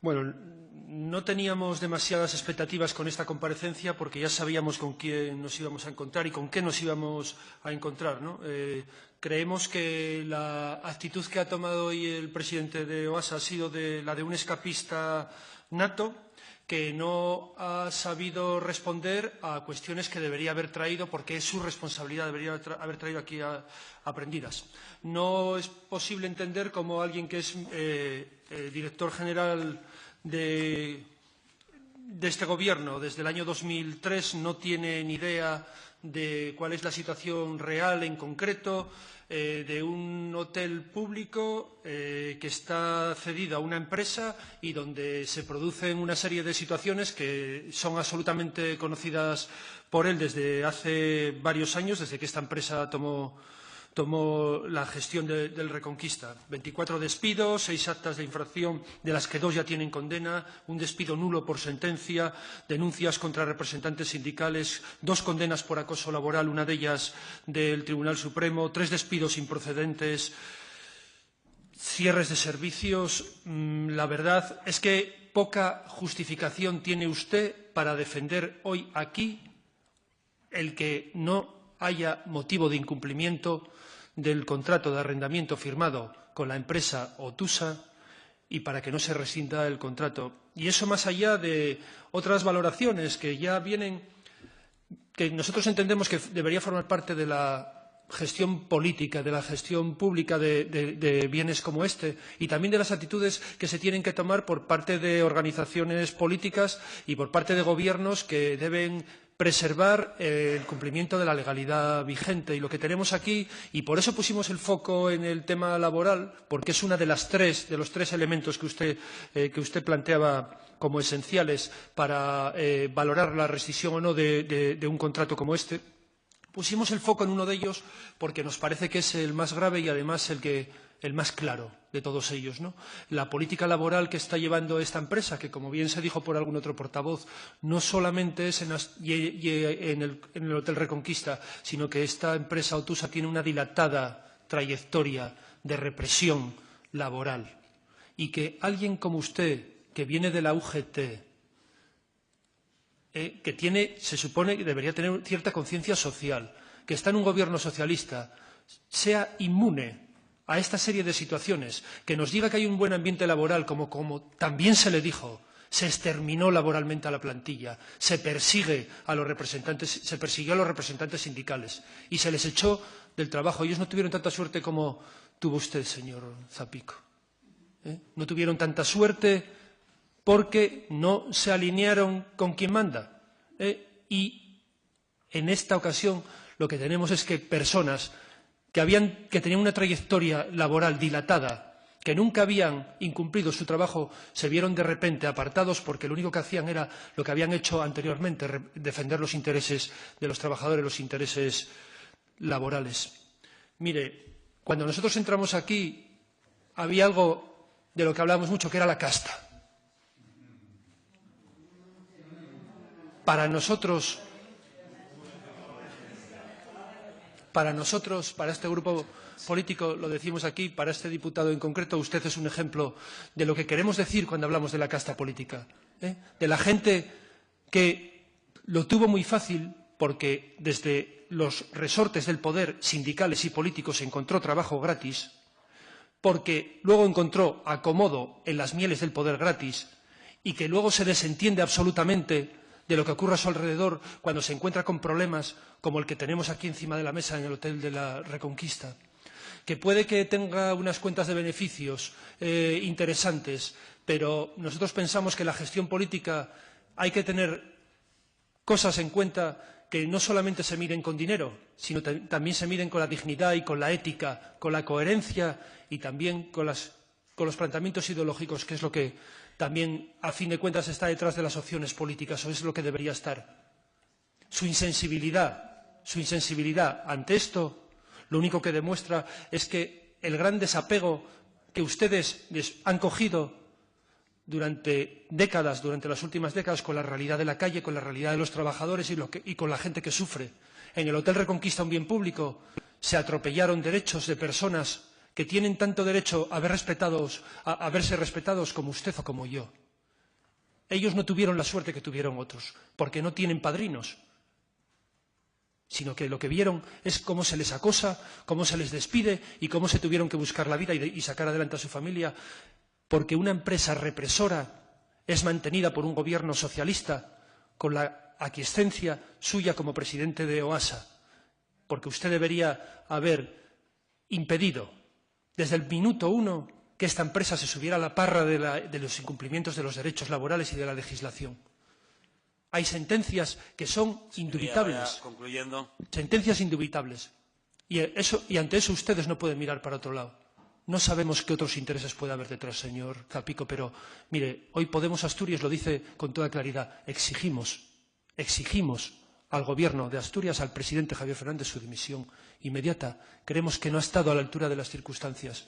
Bueno, no teníamos demasiadas expectativas con esta comparecencia porque ya sabíamos con quién nos íbamos a encontrar y con qué nos íbamos a encontrar, ¿no? Creemos que la actitud que ha tomado hoy el presidente de OASA ha sido la de un escapista nato que no ha sabido responder a cuestiones que debería haber traído porque es su responsabilidad, debería haber traído aquí aprendidas. No es posible entender cómo alguien que es director general de este Gobierno desde el año 2003 no tiene ni idea de cuál es la situación real en concreto de un hotel público que está cedido a una empresa y donde se producen una serie de situaciones que son absolutamente conocidas por él desde hace varios años, desde que esta empresa tomó la gestión del Reconquista. 24 despidos, 6 actas de infracción, de las que 2 ya tienen condena, un despido nulo por sentencia, denuncias contra representantes sindicales, 2 condenas por acoso laboral, una de ellas del Tribunal Supremo, 3 despidos improcedentes, cierres de servicios. La verdad es que poca justificación tiene usted para defender hoy aquí el que no haya motivo de incumplimiento del contrato de arrendamiento firmado con la empresa Otusa y para que no se rescinda el contrato. Y eso más allá de otras valoraciones que ya vienen, que nosotros entendemos que debería formar parte de la gestión política, de la gestión pública de bienes como este y también de las actitudes que se tienen que tomar por parte de organizaciones políticas y por parte de gobiernos que deben preservar el cumplimiento de la legalidad vigente. Y lo que tenemos aquí, y por eso pusimos el foco en el tema laboral, porque es uno de los 3 elementos que usted planteaba como esenciales para valorar la rescisión o no de un contrato como este. Pusimos el foco en uno de ellos porque nos parece que es el más grave y además el más claro de todos ellos, ¿no? La política laboral que está llevando esta empresa, que como bien se dijo por algún otro portavoz, no solamente es en el Hotel Reconquista, sino que esta empresa Otusa tiene una dilatada trayectoria de represión laboral y que alguien como usted, que viene de la UGT, que se supone que debería tener cierta conciencia social, que está en un gobierno socialista, sea inmune a esta serie de situaciones, que nos diga que hay un buen ambiente laboral, como también se le dijo, se exterminó laboralmente a la plantilla, se persiguió a los representantes sindicales y se les echó del trabajo. Ellos no tuvieron tanta suerte como tuvo usted, señor Zapico. No tuvieron tanta suerte porque no se alinearon con quien manda. Y en esta ocasión lo que tenemos es que personas que tenían una trayectoria laboral dilatada, que nunca habían incumplido su trabajo, se vieron de repente apartados porque lo único que hacían era lo que habían hecho anteriormente, defender los intereses de los trabajadores, los intereses laborales. Mire, cuando nosotros entramos aquí había algo de lo que hablábamos mucho, que era la casta. Para nosotros, para este grupo político, lo decimos aquí, para este diputado en concreto, usted es un ejemplo de lo que queremos decir cuando hablamos de la casta política. De la gente que lo tuvo muy fácil porque desde los resortes del poder, sindicales y políticos, encontró trabajo gratis, porque luego encontró acomodo en las mieles del poder gratis y que luego se desentiende absolutamente de lo que ocurre a su alrededor cuando se encuentra con problemas como el que tenemos aquí encima de la mesa en el Hotel de la Reconquista, que puede que tenga unas cuentas de beneficios interesantes, pero nosotros pensamos que la gestión política hay que tener cosas en cuenta que no solamente se miden con dinero, sino también se miden con la dignidad y con la ética, con la coherencia y también con los planteamientos ideológicos, que es lo que también, a fin de cuentas, está detrás de las opciones políticas, o es lo que debería estar. Su insensibilidad ante esto, lo único que demuestra es que el gran desapego que ustedes han cogido durante décadas, durante las últimas décadas, con la realidad de la calle, con la realidad de los trabajadores y con la gente que sufre. En el Hotel Reconquista, un bien público, se atropellaron derechos de personas que tienen tanto derecho a verse respetados como usted o como yo. Ellos no tuvieron la suerte que tuvieron otros, porque no tienen padrinos, sino que lo que vieron es cómo se les acosa, cómo se les despide y cómo se tuvieron que buscar la vida y sacar adelante a su familia, porque una empresa represora es mantenida por un gobierno socialista con la aquiescencia suya como presidente de OASA, porque usted debería haber impedido desde el minuto 1 que esta empresa se subiera a la parra de los incumplimientos de los derechos laborales y de la legislación. Hay sentencias que son indubitables. Sentencias indubitables. Y ante eso ustedes no pueden mirar para otro lado. No sabemos qué otros intereses puede haber detrás, señor Zapico, pero, mire, hoy Podemos Asturias lo dice con toda claridad. Exigimos al Gobierno de Asturias, al presidente Javier Fernández, su dimisión inmediata. Creemos que no ha estado a la altura de las circunstancias.